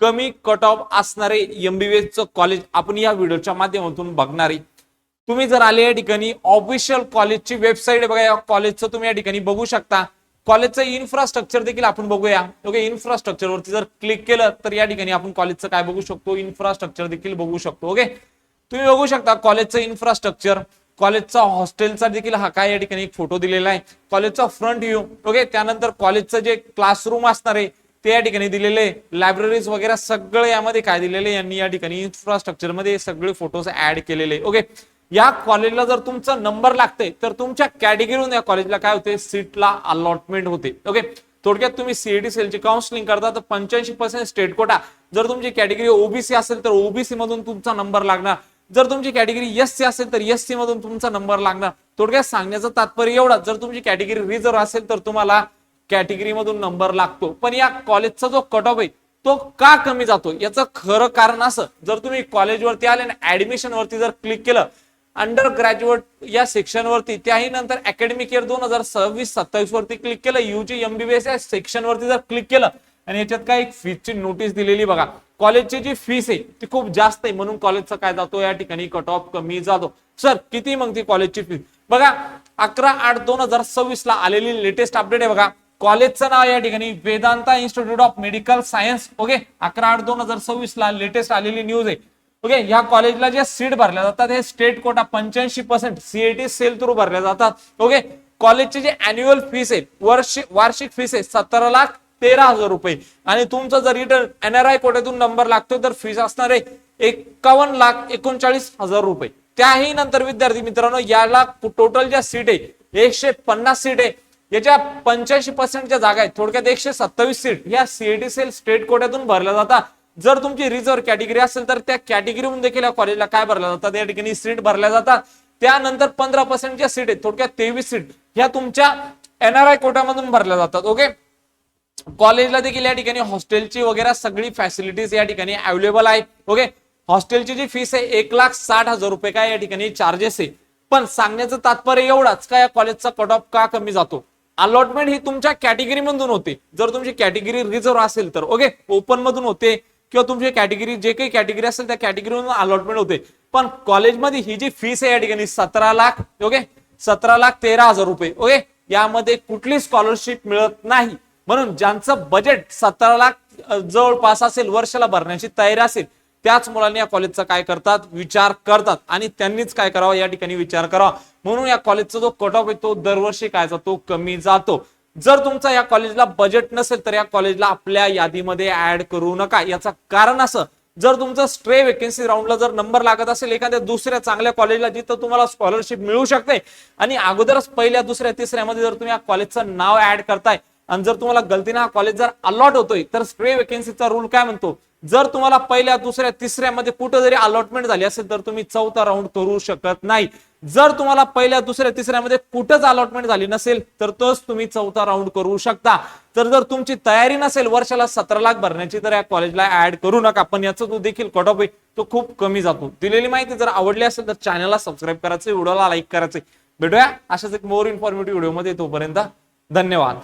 कमी cut off असणारे MBBS चं कॉलेज आपण या व्हिडिओच्या माध्यमातून बघणार आहे। तुम्ही जर आले या ठिकाणी ऑफिशियल कॉलेजची वेबसाईट बघा, या कॉलेजचं तुम्ही या ठिकाणी बघू शकता। कॉलेजचं इन्फ्रास्ट्रक्चर देखील आपण बघूया। ओके, इन्फ्रास्ट्रक्चर वरती जर क्लिक केलं तर या ठिकाणी आपण कॉलेजचं काय बघू शकतो, इन्फ्रास्ट्रक्चर देखील बघू शकतो। ओके, तुम्ही बघू शकता कॉलेजचं इन्फ्रास्ट्रक्चर, कॉलेजचा हॉस्टेलचा देखील हा काय या ठिकाणी एक फोटो दिलेला आहे, कॉलेजचा फ्रंट व्ह्यू। ओके, त्यानंतर कॉलेजचं जे क्लासरूम असणार आहे ते या ठिकाणी दिलेले, लायब्ररीज वगैरे सगळे यामध्ये काय दिलेले, यांनी या ठिकाणी इन्फ्रास्ट्रक्चर मध्ये सगळे फोटोज ऍड केलेले। ओके, या कॉलेजला जर तुमचा नंबर लागते तर तुमच्या कॅटेगरीवरून या कॉलेजला काय होते, सीटला अलॉटमेंट होते। ओके, थोडक्यात तुम्ही सीईटी सेलची काउन्सिलिंग करता तर 85% स्टेट कोटा, जर तुमची कॅटेगरी ओबीसी असेल तर ओबीसी मधून तुमचा नंबर लागणार, जर तुमची कॅटेगरी एससी असेल तर एससी मधून तुमचा नंबर लागणार। थोडक्यात सांगण्याचं तात्पर्य एवढा, जर तुमची कॅटेगरी रिझर्व असेल तर तुम्हाला कॅटेगरी मधून नंबर लागतो। पण या कॉलेजचा जो कट ऑफ आहे तो का कमी जातो, याचं खरं कारण असं, जर तुम्ही कॉलेजवरती आले आणि ऍडमिशन वरती जर क्लिक केलं अंडर ग्रॅज्युएट या सेक्शन वरती, त्याही नंतर अकॅडमिक इयर 2026-27 वरती क्लिक केलं, यूजी एमबीबीएस या सेक्शन वरती जर क्लिक केलं आणि याच्यात काय एक फीची नोटीस दिलेली बघा, कॉलेजची जी फीस आहे ती खूप जास्त आहे म्हणून कॉलेजचा काय जातो या ठिकाणी कट ऑफ कमी जातो। सर किती मग ती कॉलेजची फीस बघा, 11/8/2026 ला आलेली लेटेस्ट अपडेट आहे बघा। कॉलेजचं नाव या ठिकाणी Vedanta institute of medical science. Okay, 11/8/2026 ला लेटेस्ट आलेली न्यूज आहे। ओके, या कॉलेजला जे सीट भरल्या जातात हे state quota 85% CET cell through भरल्या जातात। ओके, कॉलेजची जी अॅन्युअल फीस आहे, वार्षिक फीस आहे 17,13,000 रुपये आणि तुमचा जर रिटर्न एनआरआय कोट्यातून नंबर लागतो तर फीस असणार आहे 51,39,000 रुपये। त्याही नंतर विद्यार्थी मित्रांनो, याला टोटल ज्या सीट आहे 150 सीट आहे, याच्या 85% जागा आहेत, थोडक्यात 127 सीट या सीईटी सेल स्टेट कोट्यातून भरल्या जातात। जर तुमची रिझर्व कॅटेगरी असेल तर त्या कॅटेगरीमधून देखील या कॉलेजला काय भरल्या जातात, या ठिकाणी सीट भरल्या जातात। त्यानंतर 15% ज्या सीट आहेत, थोडक्यात 23 सीट ह्या तुमच्या एनआरआय कोट्यामधून भरल्या जातात। ओके, कॉलेजला देखील या ठिकाणी हॉस्टेलची वगैरे सगळी फॅसिलिटीज या ठिकाणी अवेलेबल आहे। ओके, हॉस्टेलची जी फीस आहे 1,60,000 रुपये काय या ठिकाणी चार्जेस आहे। पण सांगण्याचं तात्पर्य एवढाच का या कॉलेजचा कट ऑफ का कमी जातो, अलॉटमेंट ही तुमच्या कॅटेगरी मधून होते, जर तुमची कॅटेगरी रिझर्व असेल तर। ओके, ओपन मधून होते किंवा तुमची कॅटेगरी जे काही कॅटेगरी असेल त्या कॅटेगरीमधून अलॉटमेंट होते। पण कॉलेजमध्ये ही जी फीस आहे या ठिकाणी 17 लाख, ओके 17,13,000 रुपये। ओके, यामध्ये कुठली स्कॉलरशिप मिळत नाही, म्हणून ज्यांचं बजेट 17 लाख जवळपास असेल, वर्षाला भरण्याची तयारी असेल, त्याच मुलांनी या कॉलेजचा काय करतात, विचार करतात आणि त्यांनीच काय करावं या ठिकाणी विचार करावा। म्हणून या कॉलेजचा जो कट ऑफ आहे तो दरवर्षी काय जातो, कमी जातो। जर तुमचा या कॉलेजला बजेट नसेल तर या कॉलेजला आपल्या यादीमध्ये ऍड करू नका। याचं कारण असं, जर तुमचं स्ट्रे वेकेन्सी राऊंडला जर नंबर लागत असेल एखाद्या दुसऱ्या चांगल्या कॉलेजला जिथं तुम्हाला स्कॉलरशिप मिळू शकते आणि अगोदरच पहिल्या दुसऱ्या तिसऱ्यामध्ये जर तुम्ही या कॉलेजचं नाव ऍड करताय आणि जर तुम्हाला गलतीने हा कॉलेज जर अलॉट होतोय तर स्ट्रे वेकेन्सीचा रूल काय म्हणतो, जर तुम्हाला पहिल्या दुसऱ्या तिसऱ्यामध्ये कुठं जरी अलॉटमेंट झाली असेल तर तुम्ही चौथा राऊंड करू शकत नाही। जर तुम्हाला पहिल्या दुसऱ्या तिसऱ्यामध्ये कुठंच अलॉटमेंट झाली नसेल तर तोच तुम्ही चौथा राऊंड करू शकता। तर जर तुमची तयारी नसेल वर्षाला 17 लाख भरण्याची तर या कॉलेजला ऍड करू नका। पण याचा तो देखील कट ऑफ आहे तो खूप कमी जातो। दिलेली माहिती जर आवडली असेल तर चॅनलला सबस्क्राईब करायचं, व्हिडिओला लाईक करायचं। भेटूया अशाच एक मोर इन्फॉर्मेटिव्ह व्हिडिओ मध्ये, तोपर्यंत धन्यवाद।